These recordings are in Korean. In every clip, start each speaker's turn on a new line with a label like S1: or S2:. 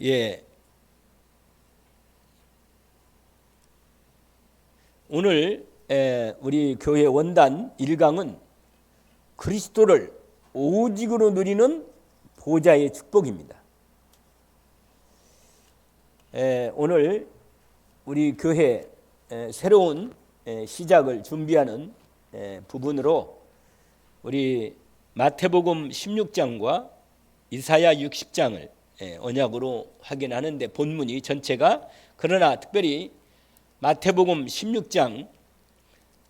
S1: 예, 오늘 우리 교회 원단 1강은 그리스도를 오직으로 누리는 보좌의 축복입니다. 오늘 우리 교회 새로운 시작을 준비하는 부분으로 우리 마태복음 16장과 이사야 60장을 언약으로 확인하는데 본문이 전체가 그러나 특별히 마태복음 16장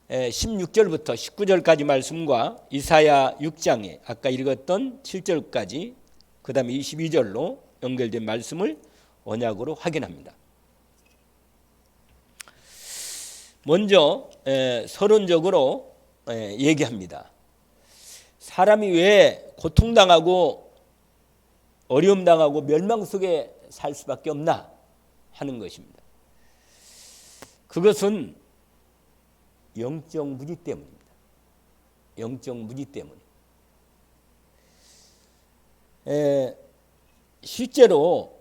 S1: 16절부터 19절까지 말씀과 이사야 6장에 아까 읽었던 7절까지 그 다음에 22절로 연결된 말씀을 언약으로 확인합니다. 먼저 서론적으로 얘기합니다. 사람이 왜 고통당하고 어려움당하고 멸망 속에 살 수밖에 없나 하는 것입니다. 그것은 영적 무지 때문입니다. 영적 무지 때문에. 실제로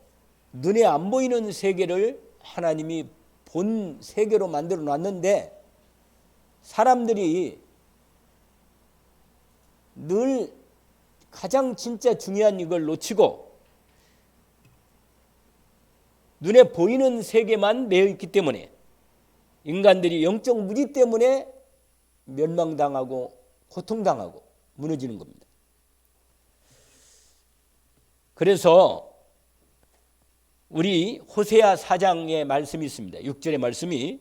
S1: 눈에 안 보이는 세계를 하나님이 본 세계로 만들어 놨는데 사람들이 늘 가장 진짜 중요한 이걸 놓치고 눈에 보이는 세계만 매여 있기 때문에 인간들이 영적 무지 때문에 멸망당하고 고통당하고 무너지는 겁니다. 그래서 우리 호세아 4장의 말씀이 있습니다. 6절의 말씀이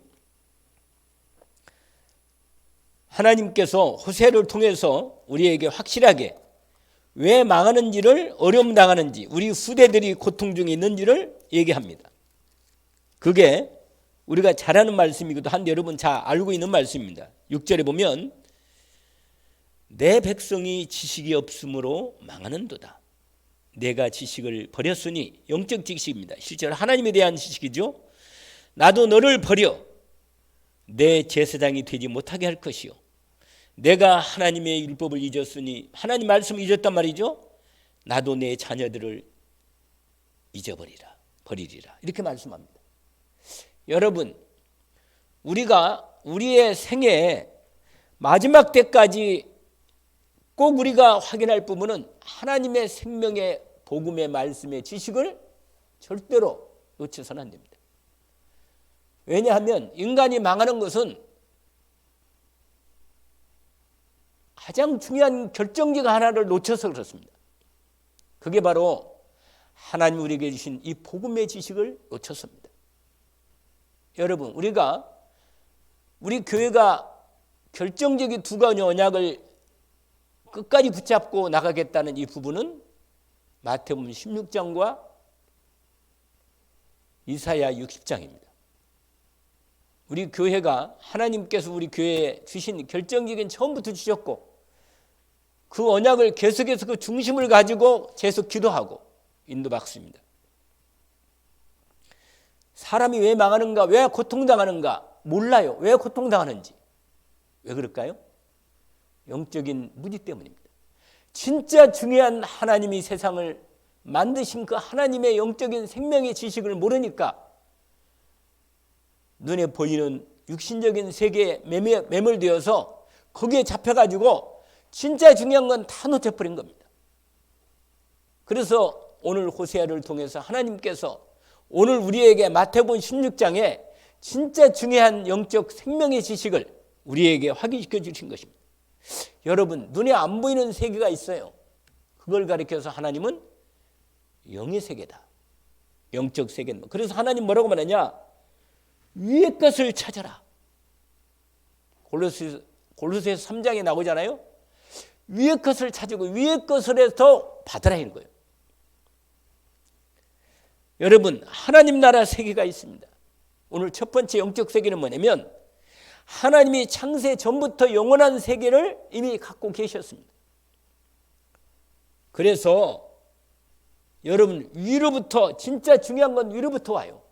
S1: 하나님께서 호세아를 통해서 우리에게 확실하게 왜 망하는지를 어려움 당하는지 우리 후대들이 고통 중에 있는지를 얘기합니다. 그게 우리가 잘 아는 말씀이기도 한데 여러분 잘 알고 있는 말씀입니다. 6절에 보면 내 백성이 지식이 없으므로 망하는도다. 내가 지식을 버렸으니 영적 지식입니다. 실제로 하나님에 대한 지식이죠. 나도 너를 버려 내 제사장이 되지 못하게 할 것이요. 내가 하나님의 율법을 잊었으니 하나님 말씀을 잊었단 말이죠. 나도 내 자녀들을 잊어버리라 버리리라 이렇게 말씀합니다. 여러분 우리가 우리의 생애 마지막 때까지 꼭 우리가 확인할 부분은 하나님의 생명의 복음의 말씀의 지식을 절대로 놓쳐서는 안 됩니다. 왜냐하면 인간이 망하는 것은 가장 중요한 결정적 하나를 놓쳐서 그렇습니다. 그게 바로 하나님 우리에게 주신 이 복음의 지식을 놓쳤습니다. 여러분 우리 교회가 결정적인 두 가지 언약을 끝까지 붙잡고 나가겠다는 이 부분은 마태복음 16장과 이사야 60장입니다. 우리 교회가 하나님께서 우리 교회에 주신 결정적인 처음부터 주셨고 그 언약을 계속해서 그 중심을 가지고 계속 기도하고 인도받습니다. 사람이 왜 망하는가, 왜 고통당하는가 몰라요. 왜 고통당하는지. 왜 그럴까요? 영적인 무지 때문입니다. 진짜 중요한 하나님이 세상을 만드신 그 하나님의 영적인 생명의 지식을 모르니까 눈에 보이는 육신적인 세계에 매몰되어서 거기에 잡혀가지고 진짜 중요한 건 다 놓쳐버린 겁니다. 그래서 오늘 호세아를 통해서 하나님께서 오늘 우리에게 마태복음 16장에 진짜 중요한 영적 생명의 지식을 우리에게 확인시켜 주신 것입니다. 여러분 눈에 안 보이는 세계가 있어요. 그걸 가리켜서 하나님은 영의 세계다. 영적 세계는. 그래서 하나님 뭐라고 말하냐? 위의 것을 찾아라. 골로새서 3장에 나오잖아요. 위의 것을 찾고 위의 것을 해서 받으라 이런 거예요. 여러분 하나님 나라 세계가 있습니다. 오늘 첫 번째 영적 세계는 뭐냐면 하나님이 창세 전부터 영원한 세계를 이미 갖고 계셨습니다. 그래서 여러분 위로부터 진짜 중요한 건 위로부터 와요.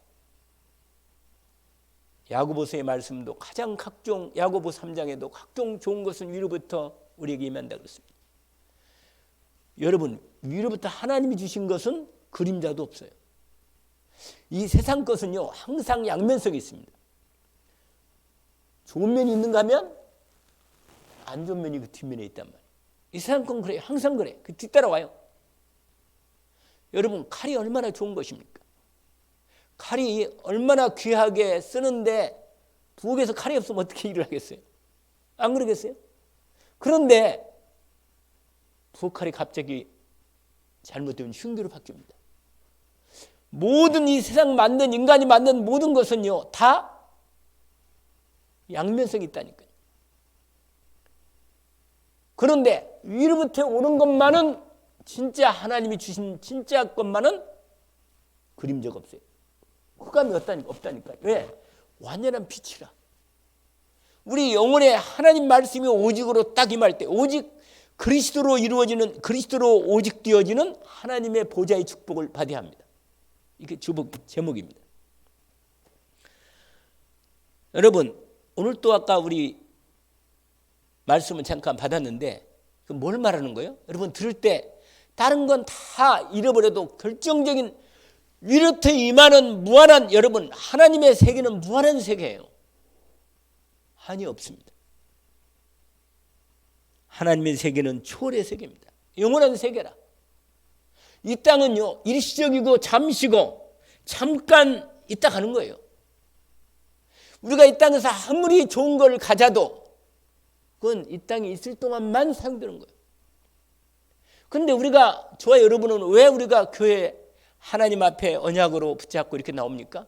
S1: 야고보서의 말씀도 가장 각종 야고보 3장에도 각종 좋은 것은 위로부터 우리에게 임한다 그랬습니다. 여러분 위로부터 하나님이 주신 것은 그림자도 없어요. 이 세상 것은요 항상 양면성이 있습니다. 좋은 면이 있는가 하면 안 좋은 면이 그 뒷면에 있단 말이에요. 이 세상 건 그래요. 항상 그래. 그 뒤따라와요. 여러분 칼이 얼마나 좋은 것입니까? 칼이 얼마나 귀하게 쓰는데 부엌에서 칼이 없으면 어떻게 일을 하겠어요? 안 그러겠어요? 그런데 부엌 칼이 갑자기 잘못되면 흉기로 바뀝니다. 모든 이 세상 만든 인간이 만든 모든 것은요 다 양면성이 있다니까요. 그런데 위로부터 오는 것만은 진짜 하나님이 주신 진짜 것만은 그림자가 없어요. 흑암이 없다니까요. 왜? 완전한 빛이라. 우리 영혼에 하나님 말씀이 오직으로 딱 임할 때 오직 그리스도로 이루어지는 그리스도로 오직 되어지는 하나님의 보좌의 축복을 받아야 합니다. 이게 제목입니다. 여러분 오늘 또 아까 우리 말씀을 잠깐 받았는데 뭘 말하는 거예요? 여러분 들을 때 다른 건 다 잃어버려도 결정적인 위로부터 임하는 무한한 여러분 하나님의 세계는 무한한 세계예요. 한이 없습니다. 하나님의 세계는 초월의 세계입니다. 영원한 세계라. 이 땅은요 일시적이고 잠시고 잠깐 있다 가는 거예요. 우리가 이 땅에서 아무리 좋은 걸 가져도 그건 이 땅에 있을 동안만 사용되는 거예요. 그런데 우리가 저와 여러분은 왜 우리가 교회 하나님 앞에 언약으로 붙잡고 이렇게 나옵니까?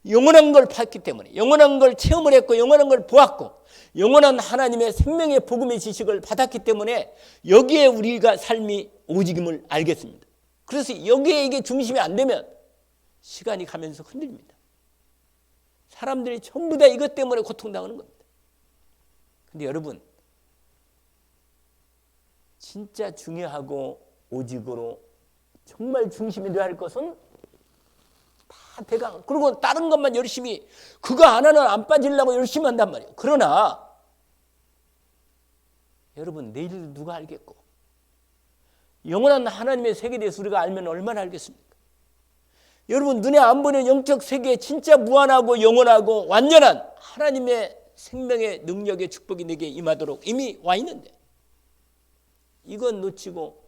S1: 영원한 걸 봤기 때문에 영원한 걸 체험을 했고 영원한 걸 보았고 영원한 하나님의 생명의 복음의 지식을 받았기 때문에 여기에 우리가 삶이 오직임을 알겠습니다. 그래서 여기에 이게 중심이 안 되면 시간이 가면서 흔들립니다. 사람들이 전부 다 이것 때문에 고통당하는 겁니다. 근데 여러분 진짜 중요하고 오직으로 정말 중심이 되어야 할 것은 다 대강 그리고 다른 것만 열심히 그거 하나는 안 빠지려고 열심히 한단 말이에요. 그러나 여러분 내일도 누가 알겠고 영원한 하나님의 세계에 대해서 우리가 알면 얼마나 알겠습니까? 여러분 눈에 안 보이는 영적 세계에 진짜 무한하고 영원하고 완전한 하나님의 생명의 능력의 축복이 내게 임하도록 이미 와 있는데 이건 놓치고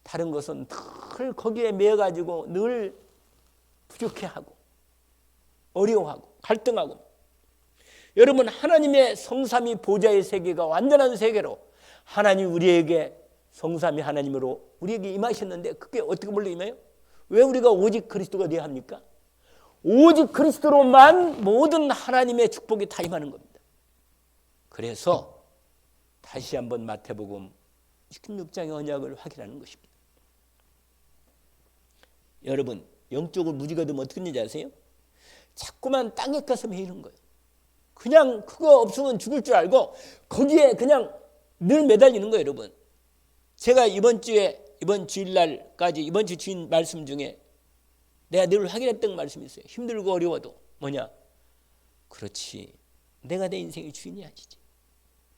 S1: 다른 것은 늘 거기에 매여가지고 늘 부족해하고 어려워하고 갈등하고 여러분 하나님의 성삼위 보좌의 세계가 완전한 세계로 하나님 우리에게 성삼위 하나님으로 우리에게 임하셨는데 그게 어떻게 몰래 임해요? 왜 우리가 오직 그리스도가 되어야 합니까? 오직 그리스도로만 모든 하나님의 축복이 다 임하는 겁니다. 그래서 다시 한번 마태복음 16장의 언약을 확인하는 것입니다. 여러분 영적으로 무지가 되면 어떻게 되는지 아세요? 자꾸만 땅에 가서 매이는 거예요. 그냥 그거 없으면 죽을 줄 알고 거기에 그냥 늘 매달리는 거예요. 여러분 제가 이번 주일날까지 이번 주 주인 말씀 중에 내가 늘 확인했던 말씀이 있어요. 힘들고 어려워도 뭐냐? 그렇지 내가 내 인생의 주인이 아니지.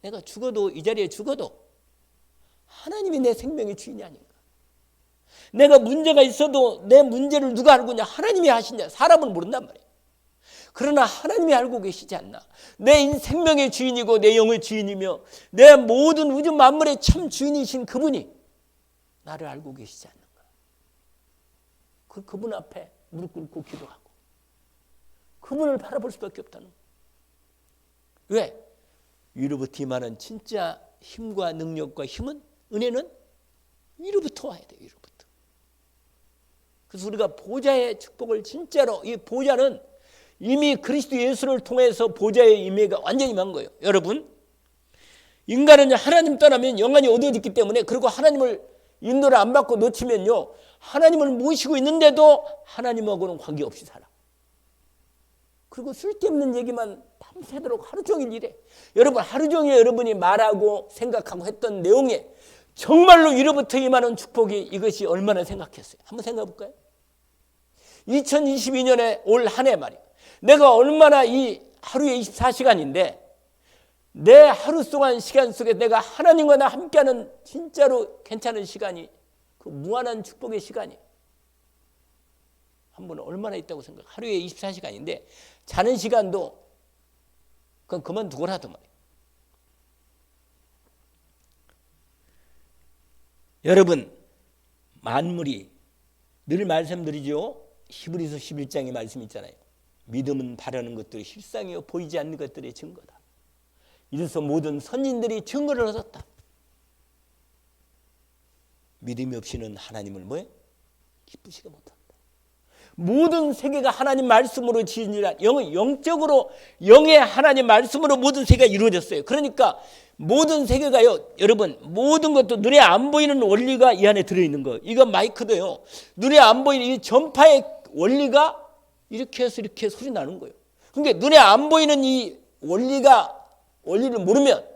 S1: 내가 죽어도 이 자리에 죽어도 하나님이 내 생명의 주인이 아닌가. 내가 문제가 있어도 내 문제를 누가 알고 있냐? 하나님이 하시냐? 사람은 모른단 말이에요. 그러나 하나님이 알고 계시지 않나. 내 생명의 주인이고 내 영의 주인이며 내 모든 우주 만물의 참 주인이신 그분이 나를 알고 계시지 않는가. 그분 앞에 무릎 꿇고 기도하고 그분을 바라볼 수밖에 없다는 거예요. 왜? 위로부터 임하는 진짜 힘과 능력과 힘은 은혜는 위로부터 와야 돼요. 위로부터. 그래서 우리가 보좌의 축복을 진짜로 이 보좌는 이미 그리스도 예수를 통해서 보좌의 임재가 완전히 임한 거예요. 여러분 인간은 하나님 떠나면 영원히 어두워졌기 때문에 그리고 하나님을 인도를 안 받고 놓치면요 하나님을 모시고 있는데도 하나님하고는 관계없이 살아. 그리고 쓸데없는 얘기만 밤새도록 하루 종일 이래. 여러분 하루 종일 여러분이 말하고 생각하고 했던 내용에 정말로 위로부터 임하는 축복이 이것이 얼마나 생각했어요. 한번 생각해 볼까요? 2022년에 올 한 해 말이에요. 내가 얼마나 이 하루에 24시간인데 내 하루 동안 시간 속에 내가 하나님과 나 함께하는 진짜로 괜찮은 시간이 그 무한한 축복의 시간이에요. 한 분은 얼마나 있다고 생각? 하루에 24시간인데 자는 시간도 그건 그만두고라도 말이에요. 여러분, 만물이 늘 말씀드리죠. 히브리서 11장의 말씀 있잖아요. 믿음은 바라는 것들이 실상이요 보이지 않는 것들의 증거다. 이래서 모든 선진들이 증거를 얻었다. 믿음이 없이는 하나님을 뭐예요? 기쁘시게 못한다. 모든 세계가 하나님 말씀으로 지은지라 영적으로 영의 하나님 말씀으로 모든 세계가 이루어졌어요. 그러니까 모든 세계가요, 여러분, 모든 것도 눈에 안 보이는 원리가 이 안에 들어있는 거예요. 이거 마이크도요, 눈에 안 보이는 이 전파의 원리가 이렇게 해서 이렇게 소리 나는 거예요. 그러니까 눈에 안 보이는 이 원리를 모르면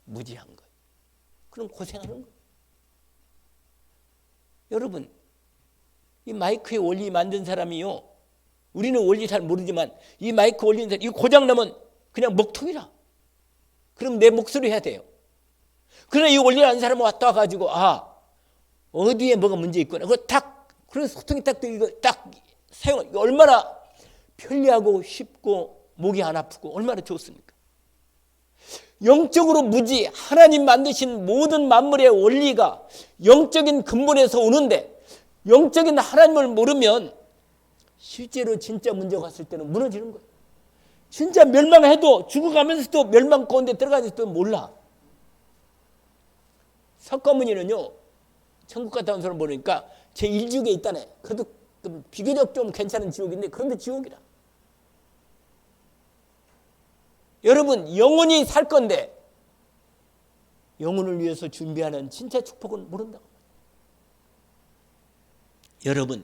S1: 무지한 거예요. 그럼 고생하는 거예요. 여러분, 이 마이크의 원리 만든 사람이요, 우리는 원리 잘 모르지만 이 마이크 원리 사람, 이거 고장나면 그냥 먹통이라. 그럼 내 목소리 해야 돼요. 그러나 이 원리를 아는 사람은 왔다 와가지고 어디에 뭐가 문제 있구나. 그거 그래서 소통이 이거 사용, 얼마나 편리하고 쉽고 목이 안 아프고 얼마나 좋습니까? 영적으로 무지, 하나님 만드신 모든 만물의 원리가 영적인 근본에서 오는데 영적인 하나님을 모르면 실제로 진짜 문제가 왔을 때는 무너지는 거예요. 진짜 멸망해도 죽어가면서도 멸망 가운데 들어가는지도 몰라. 석가모니는요, 천국 갔다 온 사람 보니까 제1지옥에 있다네. 그래도 비교적 좀 괜찮은 지옥인데 그런데 지옥이라. 여러분, 영원히 살 건데 영혼을 위해서 준비하는 진짜 축복은 모른다고. 여러분,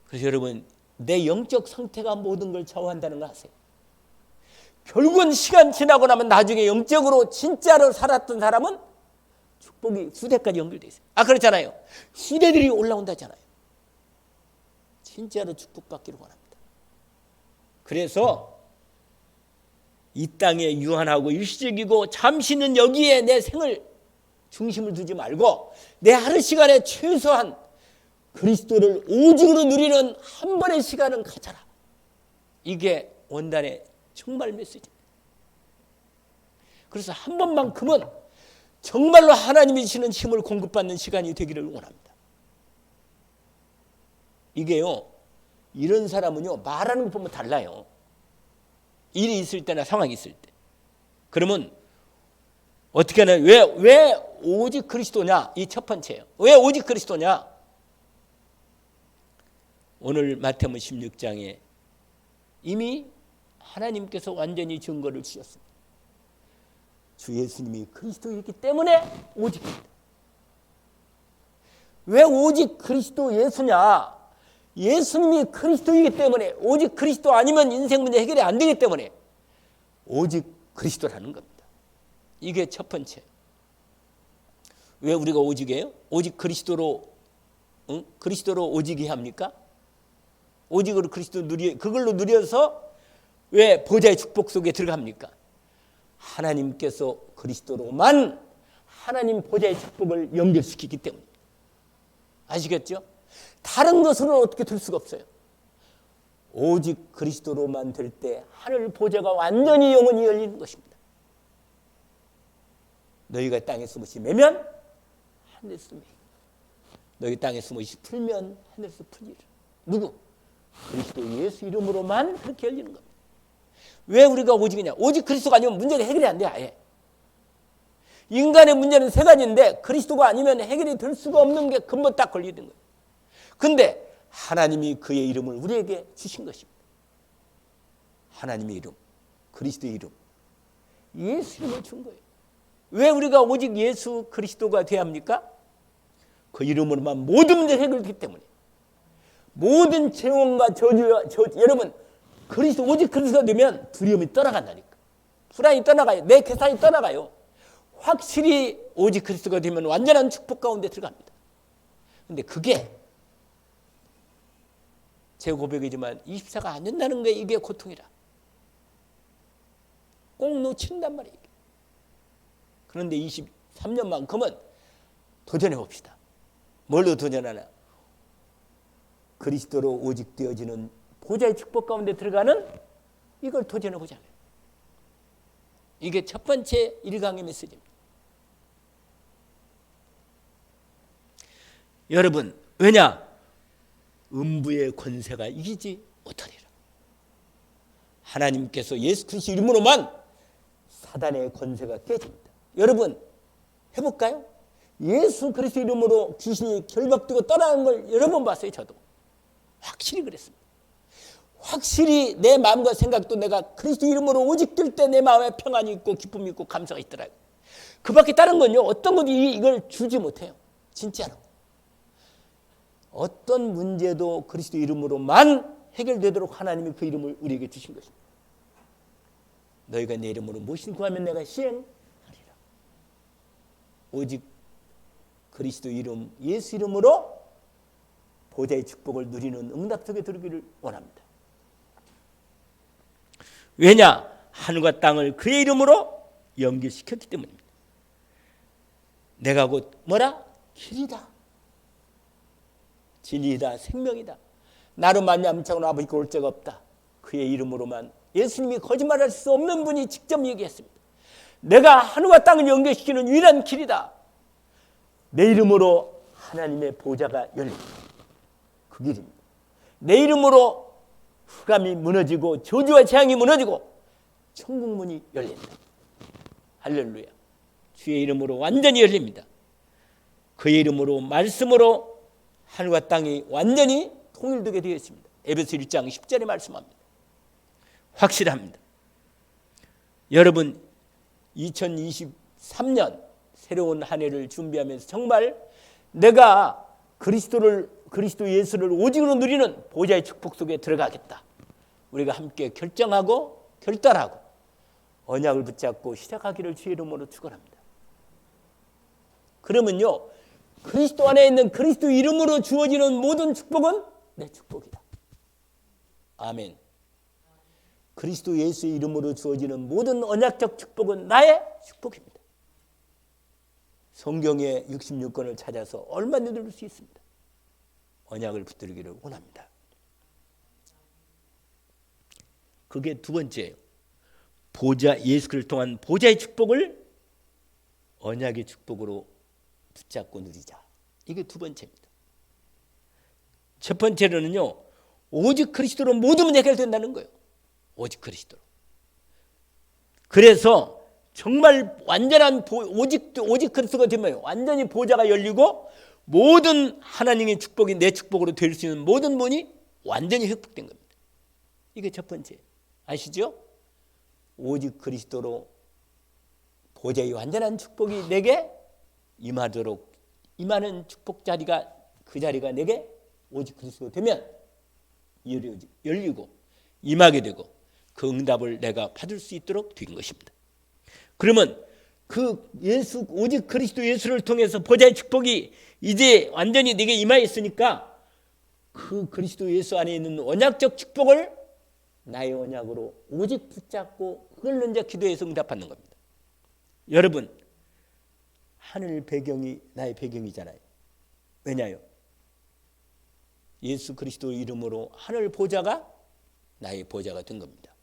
S1: 그래서 여러분, 내 영적 상태가 모든 걸 좌우한다는 걸 아세요? 결국은 시간 지나고 나면 나중에 영적으로 진짜로 살았던 사람은 축복이 수대까지 연결되어 있어요. 그렇잖아요. 수대들이 올라온다잖아요. 진짜로 축복받기를 원합니다. 그래서 이 땅에 유한하고 일시적이고 잠시는 여기에 내 생을 중심을 두지 말고 내 하루 시간에 최소한 그리스도를 오직으로 누리는 한 번의 시간은 가져라. 이게 원단의 정말 메시지입니다. 그래서 한 번만큼은 정말로 하나님이 주시는 힘을 공급받는 시간이 되기를 원합니다. 이게요, 이런 사람은요, 말하는 것 보면 달라요. 일이 있을 때나 상황이 있을 때. 그러면 어떻게 하냐? 왜 오직 그리스도냐? 이 첫 번째예요. 왜 오직 그리스도냐? 오늘 마태복음 16장에 이미 하나님께서 완전히 증거를 주셨습니다. 주 예수님이 그리스도이기 때문에 오직입니다. 왜 오직 그리스도 예수냐? 예수님이 그리스도이기 때문에, 오직 그리스도 아니면 인생 문제 해결이 안 되기 때문에 오직 그리스도라는 겁니다. 이게 첫 번째. 왜 우리가 오직이에요? 오직 그리스도로 오직이 합니까? 오직으로 그걸로 누려서 왜 보좌의 축복 속에 들어갑니까? 하나님께서 그리스도로만 하나님 보좌의 축복을 연결시키기 때문에. 아시겠죠? 다른 것으로는 어떻게 될 수가 없어요. 오직 그리스도로만 될 때 하늘 보좌가 완전히 영원히 열리는 것입니다. 너희가 땅에 숨으시 매면 하늘에서 매이고 너희 땅에 숨으시 풀면 하늘에서 풀리라. 누구? 그리스도 예수 이름으로만 그렇게 열리는 겁니다. 왜 우리가 오직이냐? 오직 그리스도가 아니면 문제가 해결이 안 돼. 아예. 인간의 문제는 세 가지인데 그리스도가 아니면 해결이 될 수가 없는 게 근본 딱 걸리는 거예요. 근데 하나님이 그의 이름을 우리에게 주신 것입니다. 하나님의 이름, 그리스도의 이름, 예수 이름을 준 거예요. 왜 우리가 오직 예수 그리스도가 돼야 합니까? 그 이름으로만 모든 문제 해결되기 때문에. 모든 재원과 저주, 여러분, 그리스도, 오직 그리스도가 되면 두려움이 떠나간다니까. 불안이 떠나가요. 내 계산이 떠나가요. 확실히 오직 그리스도가 되면 완전한 축복 가운데 들어갑니다. 근데 그게 제 고백이지만 24가 안 된다는 게 이게 고통이라. 꼭 놓친단 말이에요. 그런데 23년만큼은 도전해 봅시다. 뭘로 도전하나? 그리스도로 오직 되어지는 보좌의 축복 가운데 들어가는 이걸 도전해 보자고요. 이게 첫 번째 1강의 메시지입니다. 여러분, 왜냐? 음부의 권세가 이기지 못하리라. 하나님께서 예수 그리스도 이름으로만 사단의 권세가 깨집니다. 여러분, 해볼까요? 예수 그리스도 이름으로 귀신이 결박되고 떠나는 걸 여러 번 봤어요. 저도 확실히 그랬습니다. 확실히 내 마음과 생각도 내가 그리스도 이름으로 오직 될 때 내 마음에 평안이 있고 기쁨이 있고 감사가 있더라고요. 그 밖에 다른 건요, 어떤 것도 이걸 주지 못해요. 진짜로. 어떤 문제도 그리스도 이름으로만 해결되도록 하나님이 그 이름을 우리에게 주신 것입니다. 너희가 내 이름으로 무엇을 구하면 내가 시행하리라. 오직 그리스도 이름, 예수 이름으로 보좌의 축복을 누리는 응답 속에 들기를 원합니다. 왜냐? 하늘과 땅을 그의 이름으로 연결시켰기 때문입니다. 내가 곧 뭐라? 길이다, 진리이다, 생명이다. 나로 말미암아 아버지께 올 자가 없다. 그의 이름으로만. 예수님이 거짓말할 수 없는 분이 직접 얘기했습니다. 내가 하늘과 땅을 연결시키는 유일한 길이다. 내 이름으로 하나님의 보좌가 열립니다. 그 길입니다. 내 이름으로 흑암이 무너지고 저주와 재앙이 무너지고 천국 문이 열린다. 할렐루야. 주의 이름으로 완전히 열립니다. 그의 이름으로 말씀으로 하늘과 땅이 완전히 통일되게 되어 있습니다. 에베소 1장 10절에 말씀합니다. 확실합니다. 여러분, 2023년 새로운 한 해를 준비하면서 정말 내가 그리스도 예수를 오직으로 누리는 보좌의 축복 속에 들어가겠다. 우리가 함께 결정하고 결단하고 언약을 붙잡고 시작하기를 주의 이름으로 축원합니다. 그러면요, 그리스도 안에 있는 그리스도 이름으로 주어지는 모든 축복은 내 축복이다. 아멘. 그리스도 예수의 이름으로 주어지는 모든 언약적 축복은 나의 축복입니다. 성경의 66권을 찾아서 얼마든지 누릴 수 있습니다. 언약을 붙들기를 원합니다. 그게 두 번째예요. 보좌, 예수 그리스도를 통한 보좌의 축복을 언약의 축복으로 붙잡고 누리자. 이게 두 번째입니다. 첫 번째로는요, 오직 그리스도로 모든 문제가 해결된다는 거예요. 오직 그리스도로. 그래서 정말 완전한 오직 그리스도가 되면 완전히 보좌가 열리고 모든 하나님의 축복이 내 축복으로 될 수 있는 모든 문이 완전히 회복된 겁니다. 이게 첫 번째. 아시죠? 오직 그리스도로 보좌의 완전한 축복이 내게 임하도록, 임하는 축복 자리가, 그 자리가 내게 오직 그리스도 되면 열리고 임하게 되고 그 응답을 내가 받을 수 있도록 된 것입니다. 그러면 그 예수, 오직 그리스도 예수를 통해서 보좌의 축복이 이제 완전히 내게 임하여 있으니까 그 그리스도 예수 안에 있는 언약적 축복을 나의 언약으로 오직 붙잡고 그걸 이제 기도해서 응답받는 겁니다. 여러분, 하늘 배경이 나의 배경이잖아요. 왜냐요? 예수 그리스도 이름으로 하늘 보좌가 나의 보좌가 된 겁니다.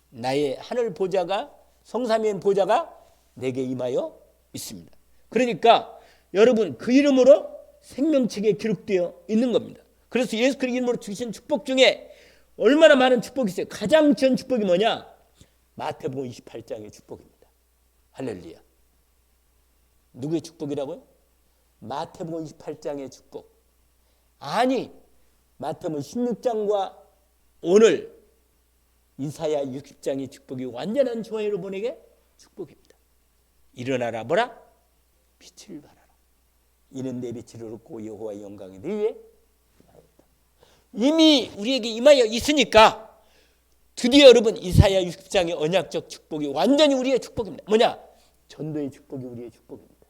S1: 나의 하늘 보좌가, 성삼위인 보좌가 내게 임하여 있습니다. 그러니까 여러분, 그 이름으로 생명책에 기록되어 있는 겁니다. 그래서 예수 그리스도 이름으로 주신 축복 중에 얼마나 많은 축복이 있어요. 가장 전 축복이 뭐냐? 마태복음 28장의 축복입니다. 할렐루야. 누구의 축복이라고요? 마태복음 28장의 축복. 아니, 마태복음 16장과 오늘 이사야 60장의 축복이 완전한 조화로 보내게 축복입니다. 일어나라, 뭐라? 빛을 발하라. 이는 내 빛을 얻고 여호와의 영광이 네 위에 임하였다. 이미 우리에게 임하여 있으니까 드디어 여러분, 이사야 60장의 언약적 축복이 완전히 우리의 축복입니다. 뭐냐? 전도의 축복이 우리의 축복입니다.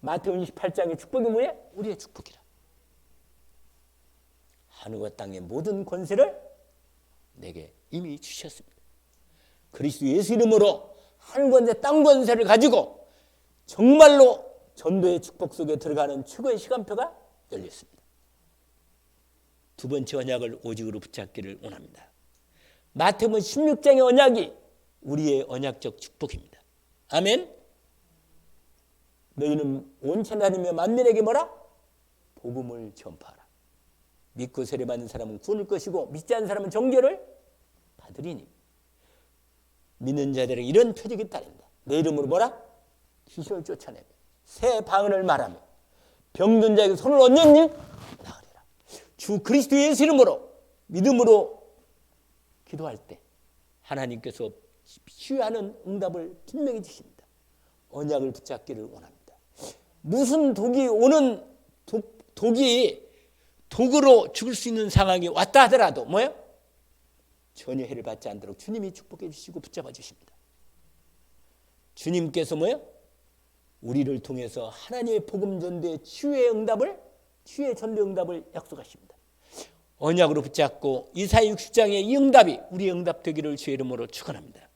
S1: 마태복음 28장의 축복이 뭐예요? 우리의 축복이라. 하늘과 땅의 모든 권세를 내게 이미 주셨습니다. 그리스도 예수 이름으로 하늘 권세, 땅 권세를 가지고 정말로 전도의 축복 속에 들어가는 최고의 시간표가 열렸습니다. 두 번째 언약을 오직으로 붙잡기를 원합니다. 마태복음 16장의 언약이 우리의 언약적 축복입니다. 아멘. 너희는 온 천하 다니며 만민에게 뭐라? 복음을 전파하라. 믿고 세례받는 사람은 구원을 것이고 믿지 않는 사람은 정죄를 받으리니. 믿는 자들에게 이런 표적이 따른다. 내 이름으로 뭐라? 귀신을 쫓아내며 새 방언을 말하며 병든 자에게 손을 얹는 일 나으리라. 주 그리스도 예수 이름으로 믿음으로 기도할 때 하나님께서 치유하는 응답을 분명히 주십니다. 언약을 붙잡기를 원합니다. 무슨 독이 오는 독이 독으로 죽을 수 있는 상황이 왔다 하더라도 뭐예요? 전혀 해를 받지 않도록 주님이 축복해 주시고 붙잡아 주십니다. 주님께서 뭐예요? 우리를 통해서 하나님의 복음 전도의 치유의 전도 응답을 약속하십니다. 언약으로 붙잡고 이사야 60장의 이 응답이 우리의 응답 되기를 주의 이름으로 축원합니다.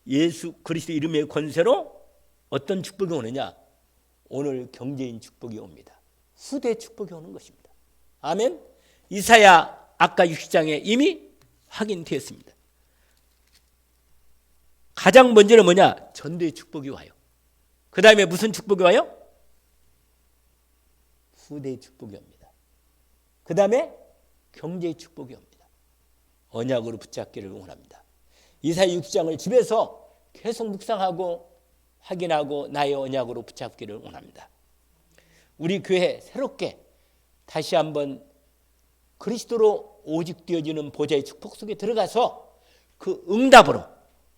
S1: 예수 그리스도 이름의 권세로 어떤 축복이 오느냐? 오늘 경제인 축복이 옵니다. 후대 축복이 오는 것입니다. 아멘. 이사야 아까 60장에 이미 확인되었습니다. 가장 먼저는 뭐냐? 전도의 축복이 와요. 그 다음에 무슨 축복이 와요? 후대의 축복이 옵니다. 그 다음에 경제의 축복이 옵니다. 언약으로 붙잡기를 원합니다. 이사야 60장을 집에서 계속 묵상하고 확인하고 나의 언약으로 붙잡기를 원합니다. 우리 교회 새롭게 다시 한번 그리스도로 오직 되어지는 보좌의 축복 속에 들어가서 그 응답으로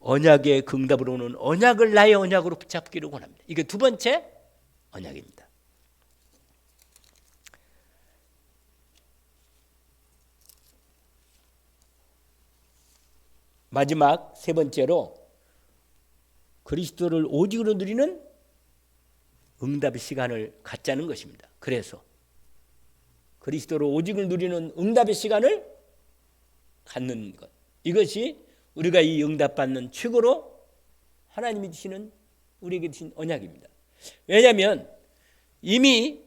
S1: 언약의 그 응답으로는 언약을 나의 언약으로 붙잡기를 원합니다. 이게 두 번째 언약입니다. 마지막 세 번째로 그리스도를 오직으로 누리는 응답의 시간을 갖자는 것입니다. 그래서 그리스도로 오직을 누리는 응답의 시간을 갖는 것, 이것이 우리가 이 응답받는 최고로 하나님이 주시는 우리에게 주신 언약입니다. 왜냐하면 이미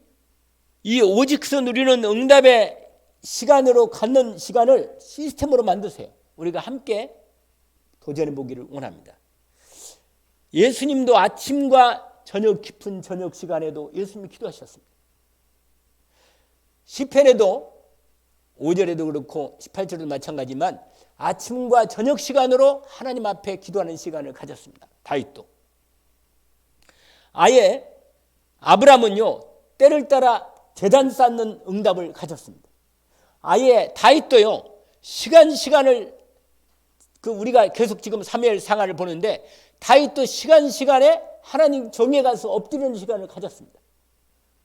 S1: 이 오직서 누리는 응답의 시간으로 갖는 시간을 시스템으로 만드세요. 우리가 함께 도전해 보기를 원합니다. 예수님도 아침과 저녁 깊은 저녁 시간에도 예수님이 기도하셨습니다. 시편에도 5절에도 그렇고 18절에도 마찬가지지만 아침과 저녁 시간으로 하나님 앞에 기도하는 시간을 가졌습니다. 다윗도. 아예 아브라함은요 때를 따라 제단 쌓는 응답을 가졌습니다. 아예 다윗도요 시간을 우리가 계속 지금 사무엘 상하를 보는데 다윗도 시간에 하나님 정에 가서 엎드리는 시간을 가졌습니다.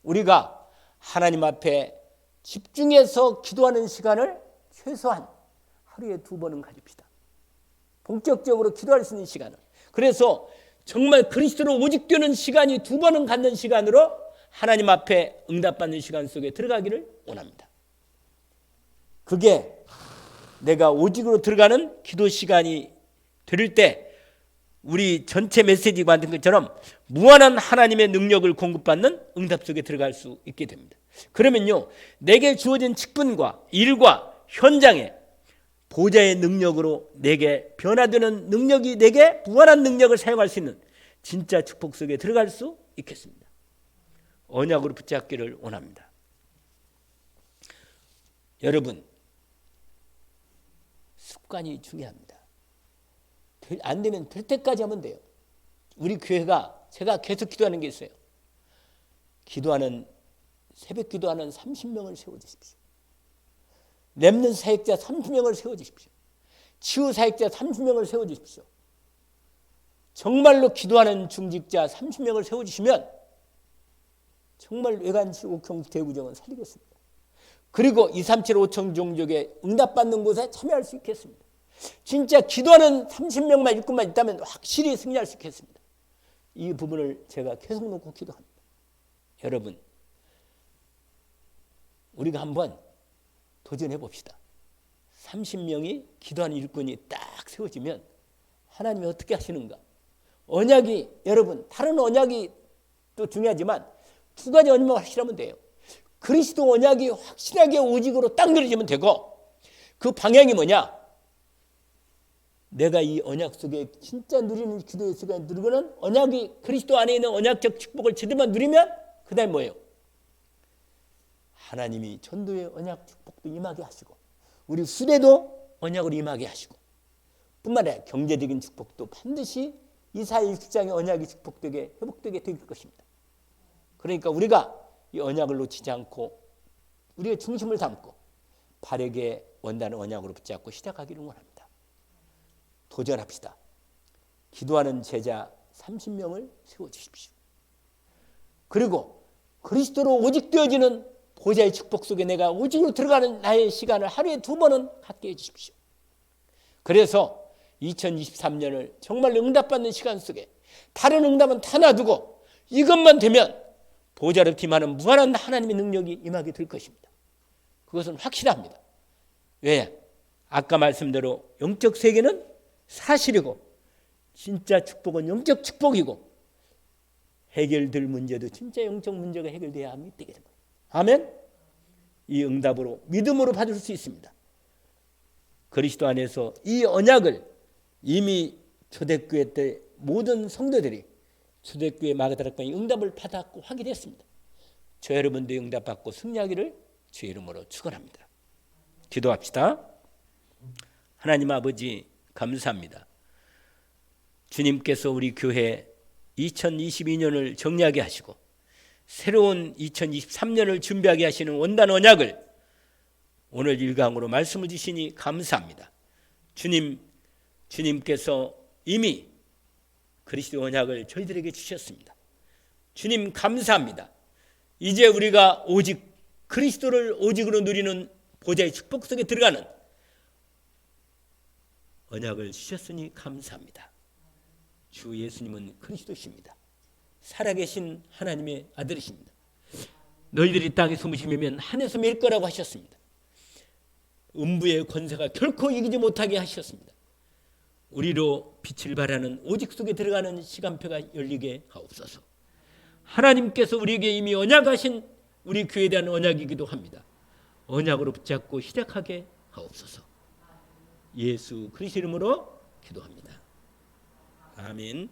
S1: 우리가 하나님 앞에 집중해서 기도하는 시간을 최소한 하루에 2번은 가집시다. 본격적으로 기도할 수 있는 시간을. 그래서 정말 그리스도로 오직 되는 시간이 2번은 갖는 시간으로 하나님 앞에 응답받는 시간 속에 들어가기를 원합니다. 그게 내가 오직으로 들어가는 기도 시간이 될 때 우리 전체 메시지가 만든 것처럼 무한한 하나님의 능력을 공급받는 응답 속에 들어갈 수 있게 됩니다. 그러면요 내게 주어진 직분과 일과 현장에 보좌의 능력으로 내게 변화되는 능력이 내게 무한한 능력을 사용할 수 있는 진짜 축복 속에 들어갈 수 있겠습니다. 언약으로 붙잡기를 원합니다. 여러분 습관이 중요합니다. 안 되면 될 때까지 하면 돼요. 우리 교회가 제가 계속 기도하는 게 있어요. 새벽 기도하는 30명을 세워주십시오. 렘넌트 사역자 30명을 세워주십시오. 치유 사역자 30명을 세워주십시오. 정말로 기도하는 중직자 30명을 세워주시면 정말 외관시 옥형 대구정은 살리겠습니다. 그리고 237 5천 종족에 응답받는 곳에 참여할 수 있겠습니다. 진짜 기도하는 30명만 일꾼만 있다면 확실히 승리할 수 있겠습니다. 이 부분을 제가 계속 놓고 기도합니다. 여러분 우리가 한번 도전해 봅시다. 30명이 기도하는 일꾼이 딱 세워지면 하나님이 어떻게 하시는가? 언약이 여러분 다른 언약이 또 중요하지만 2가지 언약만 확실하면 돼요. 그리스도 언약이 확실하게 오직으로 딱 누려지면 되고, 그 방향이 뭐냐? 내가 이 언약 속에 진짜 누리는 기도의 시간을 누리고는 언약이 그리스도 안에 있는 언약적 축복을 제대로 누리면 그 다음에 뭐예요? 하나님이 전도의 언약 축복도 임하게 하시고 우리 후대도 언약으로 임하게 하시고 뿐만 아니라 경제적인 축복도 반드시 이사일직장의 언약이 축복되게 회복되게 될 것입니다. 그러니까 우리가 이 언약을 놓치지 않고 우리의 중심을 담고 바르게 원하는 언약으로 붙잡고 시작하기를 원합니다. 도전합시다. 기도하는 제자 30명을 세워주십시오. 그리고 그리스도로 오직 되어지는 보좌의 축복 속에 내가 오직으로 들어가는 나의 시간을 하루에 2번은 갖게 해주십시오. 그래서 2023년을 정말 응답받는 시간 속에 다른 응답은 다 놔두고 이것만 되면 보좌로 팀하는 무한한 하나님의 능력이 임하게 될 것입니다. 그것은 확실합니다. 왜? 아까 말씀대로 영적 세계는 사실이고 진짜 축복은 영적 축복이고 해결될 문제도 진짜 영적 문제가 해결돼야 하면 되게 됩니다. 아멘? 이 응답으로 믿음으로 받을 수 있습니다. 그리스도 안에서 이 언약을 이미 초대교회 때 모든 성도들이 초대교회 마가다락방의 응답을 받았고 확인했습니다. 저 여러분도 응답받고 승리하기를 주의 이름으로 축원합니다. 기도합시다. 하나님 아버지 감사합니다. 주님께서 우리 교회 2022년을 정리하게 하시고 새로운 2023년을 준비하게 하시는 원단 언약을 오늘 1강으로 말씀을 주시니 감사합니다. 주님께서 이미 그리스도 언약을 저희들에게 주셨습니다. 주님 감사합니다. 이제 우리가 오직 그리스도를 오직으로 누리는 보좌의 축복 속에 들어가는 언약을 주셨으니 감사합니다. 주 예수님은 그리스도십니다. 살아계신 하나님의 아들이십니다. 너희들이 땅에 숨으시면 하늘에서 매일 거라고 하셨습니다. 음부의 권세가 결코 이기지 못하게 하셨습니다. 우리로 빛을 발하는 오직 속에 들어가는 시간표가 열리게 하옵소서. 하나님께서 우리에게 이미 언약하신 우리 교회에 대한 언약이기도 합니다. 언약으로 붙잡고 시작하게 하옵소서. 예수 그리스도 이름으로 기도합니다. 아멘.